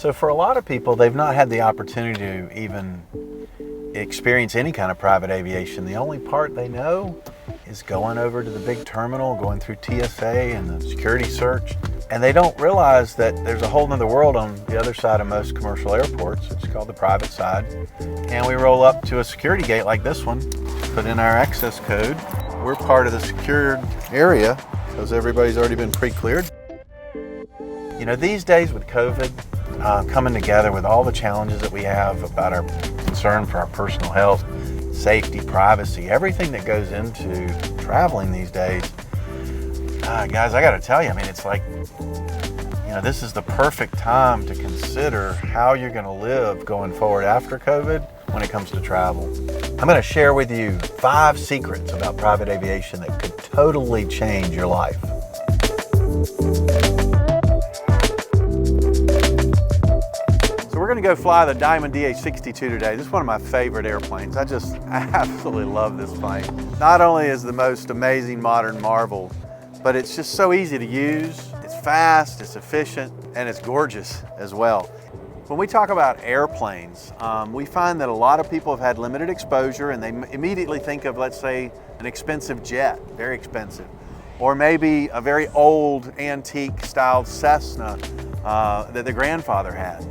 So for a lot of people, they've not had the opportunity to even experience any kind of private aviation. The only part they know is going over to the big terminal, going through TSA and the security search. And they don't realize that there's a whole nother world on the other side of most commercial airports. It's called the private side. And we roll up to a security gate like this one, put in our access code. We're part of the secured area because everybody's already been pre-cleared. You know, these days with COVID coming together with all the challenges that we have about our concern for our personal health, safety, privacy, everything that goes into traveling these days, guys, I got to tell you, I mean, it's like, you know, this is the perfect time to consider how you're going to live going forward after COVID when it comes to travel. I'm going to share with you 5 secrets about private aviation that could totally change your life. So we're going to go fly the Diamond DH-62 today. This is one of my favorite airplanes. I absolutely love this plane. Not only is the most amazing modern marvel, but it's just so easy to use. It's fast, it's efficient, and it's gorgeous as well. When we talk about airplanes, we find that a lot of people have had limited exposure and they immediately think of, let's say, an expensive jet, very expensive, or maybe a very old antique styled Cessna that their grandfather had.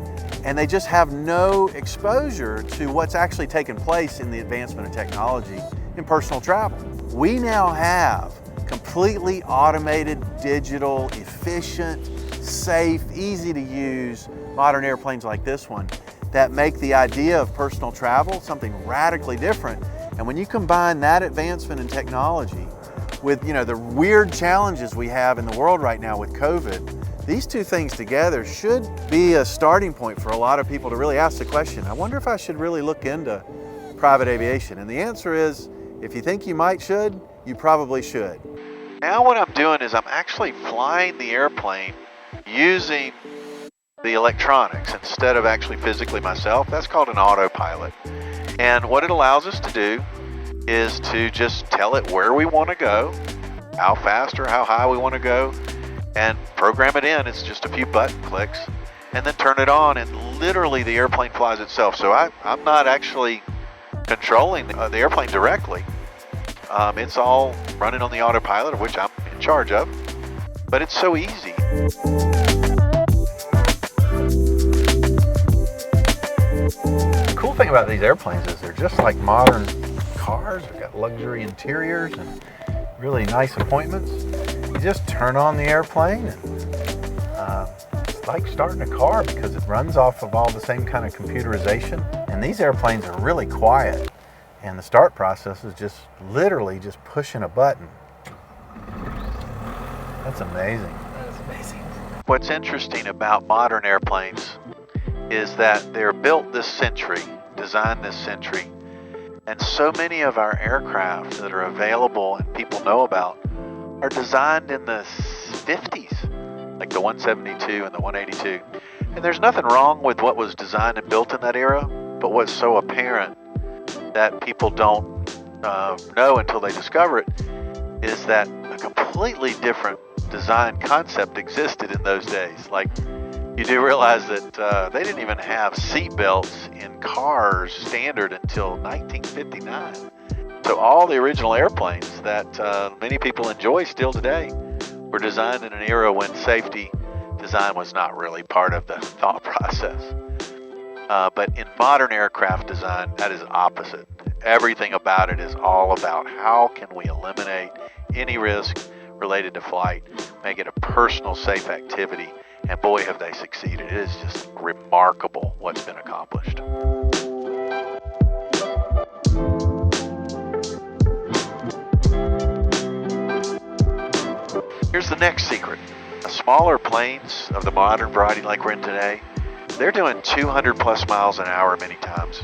And they just have no exposure to what's actually taken place in the advancement of technology in personal travel. We now have completely automated, digital, efficient, safe, easy to use modern airplanes like this one that make the idea of personal travel something radically different. And when you combine that advancement in technology with, you know, the weird challenges we have in the world right now with COVID, these two things together should be a starting point for a lot of people to really ask the question, I wonder if I should really look into private aviation. And the answer is, if you think you should, you probably should. Now what I'm doing is I'm actually flying the airplane using the electronics instead of actually physically myself. That's called an autopilot. And what it allows us to do is to just tell it where we want to go, how fast or how high we want to go, and program it in. It's just a few button clicks, and then turn it on, and literally the airplane flies itself. So I'm not actually controlling the airplane directly. It's all running on the autopilot, which I'm in charge of, but it's so easy. The cool thing about these airplanes is they're just like modern cars. They've got luxury interiors and really nice appointments. You just turn on the airplane and it's like starting a car because it runs off of all the same kind of computerization. And these airplanes are really quiet. And the start process is just literally just pushing a button. That's amazing. That is amazing. What's interesting about modern airplanes is that they're built this century, designed this century, and so many of our aircraft that are available and people know about are designed in the 50s, like the 172 and the 182. And there's nothing wrong with what was designed and built in that era, but what's so apparent that people don't know until they discover it is that a completely different design concept existed in those days. Like, you do realize that they didn't even have seat belts in cars standard until 1959. So all the original airplanes that many people enjoy still today were designed in an era when safety design was not really part of the thought process. But in modern aircraft design, that is opposite. Everything about it is all about how can we eliminate any risk related to flight, make it a personal safe activity, and boy have they succeeded. It is just remarkable what's been accomplished. Here's the next secret. Smaller planes of the modern variety like we're in today, they're doing 200 plus miles an hour many times.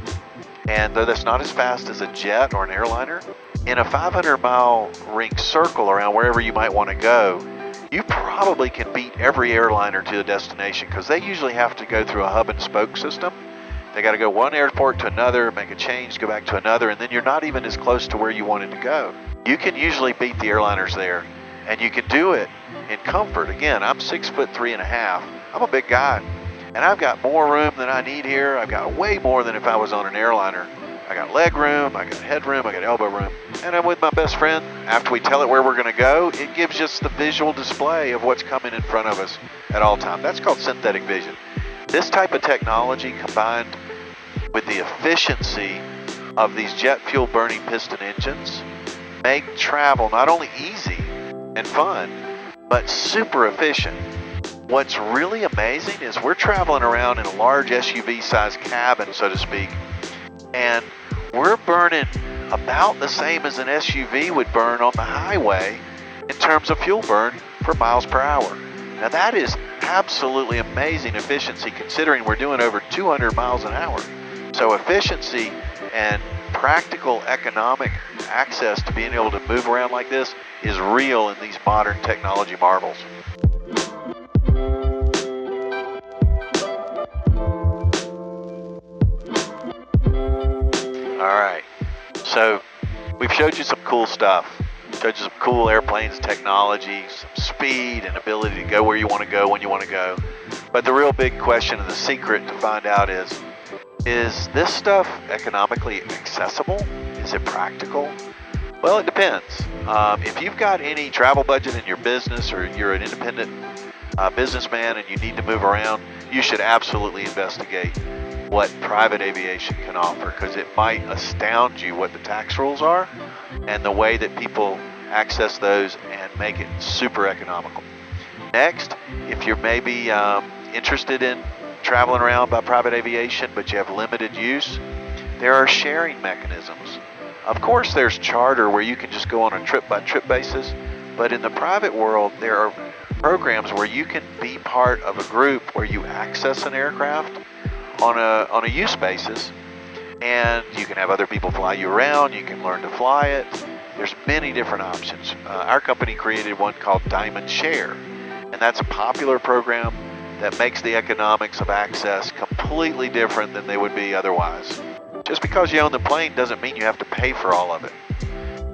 And though that's not as fast as a jet or an airliner, in a 500-mile ring circle around wherever you might want to go, you probably can beat every airliner to the destination because they usually have to go through a hub and spoke system. They got to go one airport to another, make a change, go back to another, and then you're not even as close to where you wanted to go. You can usually beat the airliners there, and you can do it in comfort. Again, I'm 6'3.5". I'm a big guy, And I've got more room than I need here. I've got way more than if I was on an airliner. I got leg room, I got head room, I got elbow room. And I'm with my best friend. After we tell it where we're going to go, it gives us the visual display of what's coming in front of us at all times. That's called synthetic vision. This type of technology combined with the efficiency of these jet fuel burning piston engines make travel not only easy and fun, but super efficient. What's really amazing is we're traveling around in a large SUV-sized cabin, so to speak, and we're burning about the same as an SUV would burn on the highway in terms of fuel burn for miles per hour. Now that is absolutely amazing efficiency considering we're doing over 200 miles an hour. So efficiency and practical economic access to being able to move around like this is real in these modern technology marvels. All right, so we've showed you some cool stuff. Showed you some cool airplanes, technology, some speed and ability to go where you want to go when you want to go. But the real big question and the secret to find out is this stuff economically accessible? Is it practical? Well, it depends. If you've got any travel budget in your business or you're an independent businessman and you need to move around, you should absolutely investigate what private aviation can offer, because it might astound you what the tax rules are and the way that people access those and make it super economical. Next, if you're maybe interested in traveling around by private aviation but you have limited use, there are sharing mechanisms. Of course, there's charter where you can just go on a trip-by-trip basis, but in the private world, there are programs where you can be part of a group where you access an aircraft on a use basis, and you can have other people fly you around. You can learn to fly it. There's many different options. Our company created one called Diamond Share, and that's a popular program that makes the economics of access completely different than they would be otherwise. Just because you own the plane doesn't mean you have to pay for all of it.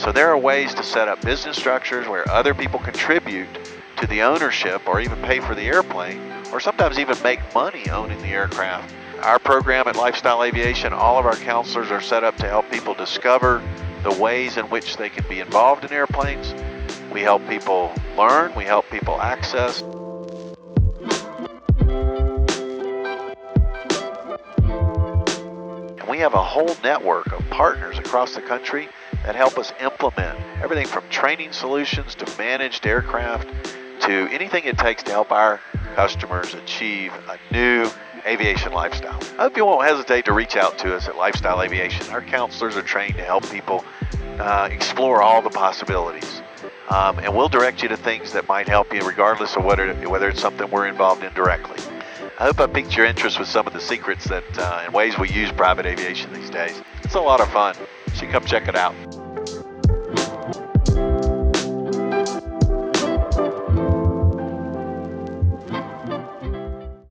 So there are ways to set up business structures where other people contribute to the ownership or even pay for the airplane, or sometimes even make money owning the aircraft. Our program at Lifestyle Aviation, all of our counselors are set up to help people discover the ways in which they can be involved in airplanes. We help people learn, we help people access. And we have a whole network of partners across the country that help us implement everything from training solutions to managed aircraft to anything it takes to help our customers achieve a new aviation lifestyle. I hope you won't hesitate to reach out to us at Lifestyle Aviation. Our counselors are trained to help people explore all the possibilities. And we'll direct you to things that might help you regardless of whether it's something we're involved in directly. I hope I piqued your interest with some of the secrets and ways we use private aviation these days. It's a lot of fun. You should come check it out.